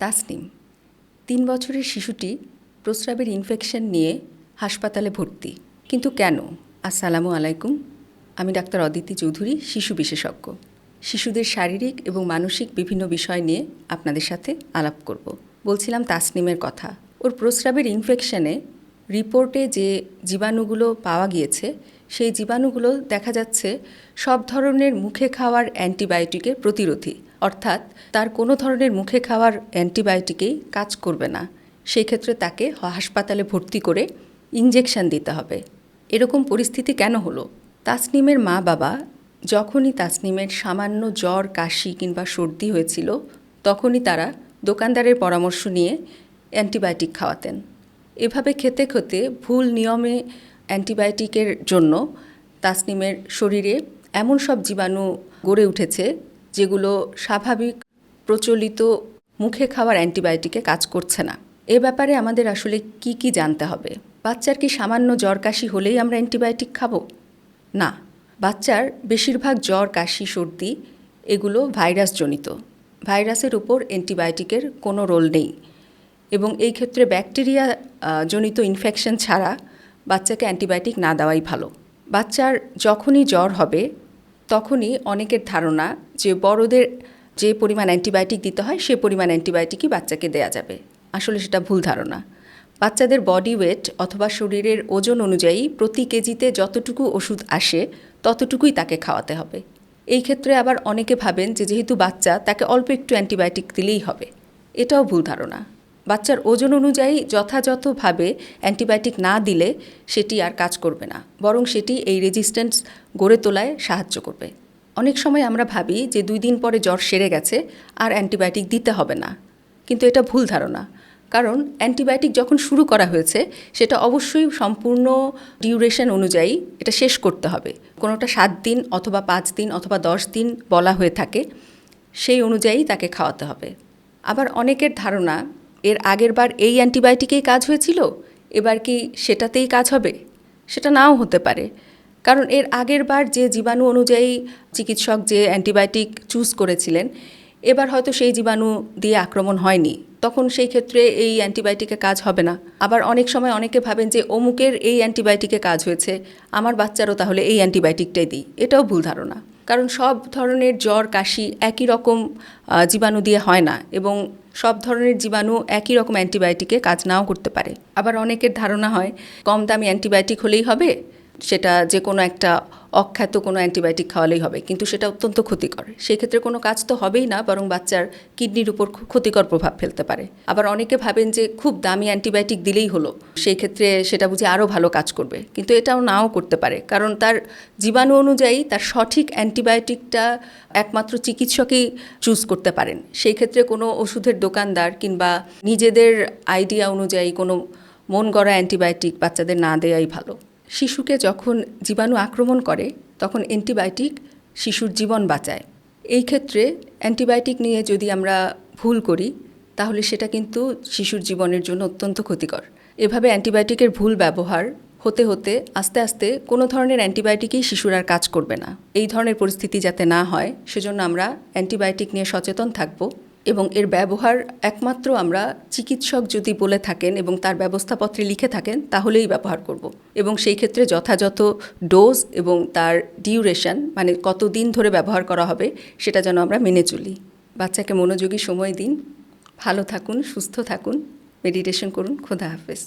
তাসনিম ৩ বছরের শিশুটি প্রস্রাবের ইনফেকশন নিয়ে হাসপাতালে ভর্তি। কিন্তু কেন? আসসালামু আলাইকুম, আমি ডাক্তার অদিতি চৌধুরী, শিশু বিশেষজ্ঞ। শিশুদের শারীরিক এবং মানসিক বিভিন্ন বিষয় নিয়ে আপনাদের সাথে আলাপ করব। বলছিলাম তাসনিমের কথা। ওর প্রস্রাবের ইনফেকশনে রিপোর্টে যে জীবাণুগুলো পাওয়া গিয়েছে সেই জীবাণুগুলো দেখা যাচ্ছে সব ধরনের মুখে খাওয়ার অ্যান্টিবায়োটিকের প্রতিরোধী, অর্থাৎ তার কোনো ধরনের মুখে খাওয়ার অ্যান্টিবায়োটিকেই কাজ করবে না। সেই ক্ষেত্রে তাকে হাসপাতালে ভর্তি করে ইনজেকশন দিতে হবে। এরকম পরিস্থিতি কেন হলো? তাসনিমের মা বাবা যখনই তাসনিমের সামান্য জ্বর, কাশি কিংবা সর্দি হয়েছিল তখনই তারা দোকানদারের পরামর্শ নিয়ে অ্যান্টিবায়োটিক খাওয়াতেন। এভাবে খেতে খেতে ভুল নিয়মে অ্যান্টিবায়োটিকের জন্য তাসনিমের শরীরে এমন সব জীবাণু গড়ে উঠেছে যেগুলো স্বাভাবিক প্রচলিত মুখে খাওয়ার অ্যান্টিবায়োটিকে কাজ করছে না। এ ব্যাপারে আমাদের আসলে কি জানতে হবে? বাচ্চার কি সামান্য জ্বর কাশি হলেই আমরা অ্যান্টিবায়োটিক খাবো? না, বাচ্চার বেশিরভাগ জ্বর, কাশি, সর্দি এগুলো ভাইরাসজনিত। ভাইরাসের উপর অ্যান্টিবায়োটিকের কোনো রোল নেই এবং এই ক্ষেত্রে ব্যাকটেরিয়া জনিত ইনফেকশন ছাড়া বাচ্চাকে অ্যান্টিবায়োটিক না দেওয়াই ভালো। বাচ্চার যখনই জ্বর হবে তখনই অনেকের ধারণা যে বড়দের যে পরিমাণ অ্যান্টিবায়োটিক দিতে হয় সে পরিমাণ অ্যান্টিবায়োটিকই বাচ্চাকে দেয়া যাবে। আসলে সেটা ভুল ধারণা। বাচ্চাদের বডি ওয়েট অথবা শরীরের ওজন অনুযায়ী প্রতি কেজিতে যতটুকু ওষুধ আসে ততটুকুই তাকে খাওয়াতে হবে। এই ক্ষেত্রে আবার অনেকে ভাবেন যে যেহেতু বাচ্চা তাকে অল্প একটু অ্যান্টিবায়োটিক দিলেই হবে। এটাও ভুল ধারণা। বাচ্চার ওজন অনুযায়ী যথাযথভাবে অ্যান্টিবায়োটিক না দিলে সেটি আর কাজ করবে না, বরং সেটি এই রেজিস্ট্যান্স গড়ে তোলায় সাহায্য করবে। অনেক সময় আমরা ভাবি যে 2 দিন পরে জ্বর সেরে গেছে আর অ্যান্টিবায়োটিক দিতে হবে না, কিন্তু এটা ভুল ধারণা। কারণ অ্যান্টিবায়োটিক যখন শুরু করা হয়েছে সেটা অবশ্যই সম্পূর্ণ ডিউরেশন অনুযায়ী এটা শেষ করতে হবে। কোনোটা 7 দিন অথবা 5 দিন অথবা 10 দিন বলা হয়ে থাকে, সেই অনুযায়ী তাকে খাওয়াতে হবে। আবার অনেকের ধারণা এর আগের বার এই অ্যান্টিবায়োটিকেই কাজ হয়েছিল, এবার কি সেটাতেই কাজ হবে? সেটা নাও হতে পারে, কারণ এর আগের বার যে জীবাণু অনুযায়ী চিকিৎসক যে অ্যান্টিবায়োটিক চুজ করেছিলেন এবার হয়তো সেই জীবাণু দিয়ে আক্রমণ হয়নি, তখন সেই ক্ষেত্রে এই অ্যান্টিবায়োটিকে কাজ হবে না। আবার অনেক সময় অনেকে ভাবেন যে অমুকের এই অ্যান্টিবায়োটিকে কাজ হয়েছে, আমার বাচ্চারও তাহলে এই অ্যান্টিবায়োটিকটাই দিই। এটাও ভুল ধারণা, কারণ সব ধরনের জ্বর, কাশি একই রকম জীবাণু দিয়ে হয় না এবং সব ধরনের জীবাণু একই রকম অ্যান্টিবায়োটিকে কাজ নাও করতে পারে। আবার অনেকের ধারণা হয় কম দামি অ্যান্টিবায়োটিক হলেই হবে, সেটা যে কোনো একটা অখ্যাত কোনো অ্যান্টিবায়োটিক খাওয়ালেই হবে, কিন্তু সেটা অত্যন্ত ক্ষতিকর। সেই ক্ষেত্রে কোনো কাজ তো হবেই না, বরং বাচ্চার কিডনির উপর ক্ষতিকর প্রভাব ফেলতে পারে। আবার অনেকে ভাবেন যে খুব দামি অ্যান্টিবায়োটিক দিলেই হলো, সেই ক্ষেত্রে সেটা বুঝি আরও ভালো কাজ করবে, কিন্তু এটাও নাও করতে পারে। কারণ তার জীবাণু অনুযায়ী তার সঠিক অ্যান্টিবায়োটিকটা একমাত্র চিকিৎসকই চুজ করতে পারেন। সেই ক্ষেত্রে কোনো ওষুধের দোকানদার কিংবা নিজেদের আইডিয়া অনুযায়ী কোনো মন গড়া অ্যান্টিবায়োটিক বাচ্চাদের না দেওয়াই ভালো। শিশুকে যখন জীবাণু আক্রমণ করে তখন অ্যান্টিবায়োটিক শিশুর জীবন বাঁচায়। এই ক্ষেত্রে অ্যান্টিবায়োটিক নিয়ে যদি আমরা ভুল করি তাহলে সেটা কিন্তু শিশুর জীবনের জন্য অত্যন্ত ক্ষতিকর। এভাবে অ্যান্টিবায়োটিকের ভুল ব্যবহার হতে হতে আস্তে আস্তে কোনো ধরনের অ্যান্টিবায়োটিকই শিশুর আর কাজ করবে না। এই ধরনের পরিস্থিতি যাতে না হয় সেজন্য আমরা অ্যান্টিবায়োটিক নিয়ে সচেতন থাকব এবং এর ব্যবহার একমাত্র আমরা চিকিৎসক যদি বলে থাকেন এবং তার ব্যবস্থাপত্রে লিখে থাকেন তাহলেই ব্যবহার করব এবং সেই ক্ষেত্রে যথাযথ ডোজ এবং তার ডিউরেশন, মানে কতদিন ধরে ব্যবহার করা হবে, সেটা যেন আমরা মেনে চলি। বাচ্চাকে মনোযোগী সময় দিন, ভালো থাকুন, সুস্থ থাকুন, মেডিটেশন করুন। খোদা হাফেজ।